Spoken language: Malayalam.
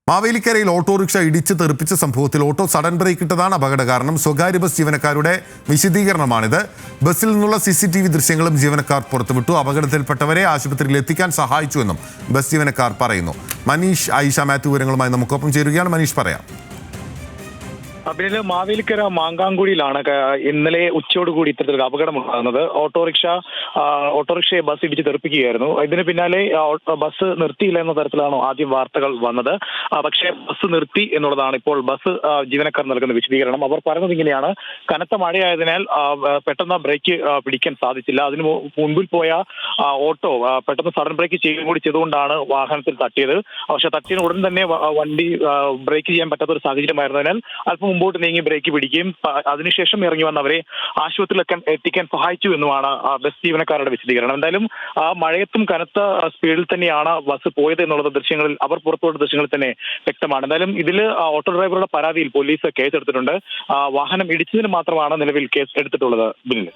മാവേലിക്കരയിൽ ഓട്ടോറിക്ഷ ഇടിച്ച് തെറിപ്പിച്ച സംഭവത്തിൽ ഓട്ടോ സഡൻ ബ്രേക്ക് ഇട്ടതാണ് അപകട കാരണം. സ്വകാര്യ ബസ് ജീവനക്കാരുടെ വിശദീകരണമാണിത്. ബസ്സിൽ നിന്നുള്ള CCTV ദൃശ്യങ്ങളും ജീവനക്കാർ പുറത്തുവിട്ടു. അപകടത്തിൽപ്പെട്ടവരെ ആശുപത്രിയിൽ എത്തിക്കാൻ സഹായിച്ചുവെന്നും ബസ് ജീവനക്കാർ പറയുന്നു. മനീഷ് ആയിഷ മാത്യു വിവരങ്ങളുമായി നമുക്കൊപ്പം ചേരുകയാണ്. മനീഷ്, പറയാം. പിന്നെ മാവേലിക്കര മാങ്കാങ്കുഴിയിലാണ് ഇന്നലെ ഉച്ചയോടുകൂടി ഇത്തരത്തിലൊരു അപകടമുണ്ടാകുന്നത്. ഓട്ടോറിക്ഷയെ ബസ് ഇടിച്ച് തെറിപ്പിക്കുകയായിരുന്നു. ഇതിന് പിന്നാലെ ബസ് നിർത്തിയില്ല എന്ന തരത്തിലാണ് ആദ്യം വാർത്തകൾ വന്നത്. പക്ഷേ ബസ് നിർത്തി എന്നുള്ളതാണ് ഇപ്പോൾ ബസ് ജീവനക്കാർ നൽകുന്ന വിശദീകരണം. അവർ പറയുന്നത് ഇങ്ങനെയാണ്: കനത്ത മഴയായതിനാൽ പെട്ടെന്ന് ബ്രേക്ക് പിടിക്കാൻ സാധിച്ചില്ല. അതിന് മുൻപിൽ പോയ ഓട്ടോ പെട്ടെന്ന് സഡൻ ബ്രേക്ക് ചെയ്യുകയും കൂടി ചെയ്തുകൊണ്ടാണ് വാഹനത്തിൽ തട്ടിയത്. പക്ഷെ തട്ടിയ ഉടൻ തന്നെ വണ്ടി ബ്രേക്ക് ചെയ്യാൻ പറ്റാത്ത ഒരു സാഹചര്യമായിരുന്നതിനാൽ അല്പം മുമ്പോട്ട് നീങ്ങി ബ്രേക്ക് പിടിക്കുകയും അതിനുശേഷം ഇറങ്ങി വന്നവരെ ആശുപത്രിയിലൊക്കെ എത്തിക്കാൻ സഹായിച്ചു എന്നുമാണ് ബസ് ജീവനക്കാരുടെ വിശദീകരണം. എന്തായാലും മഴയത്തും കനത്ത സ്പീഡിൽ തന്നെയാണ് ബസ് പോയത് എന്നുള്ളത് ദൃശ്യങ്ങളിൽ, അവർ പുറത്തുവിട്ട ദൃശ്യങ്ങളിൽ തന്നെ വ്യക്തമാണ്. എന്തായാലും ഇതിൽ ഓട്ടോ ഡ്രൈവറുടെ പരാതിയിൽ പോലീസ് കേസെടുത്തിട്ടുണ്ട്. വാഹനം ഇടിച്ചതിന് മാത്രമാണ് നിലവിൽ കേസ് എടുത്തിട്ടുള്ളത്. ബില്ല്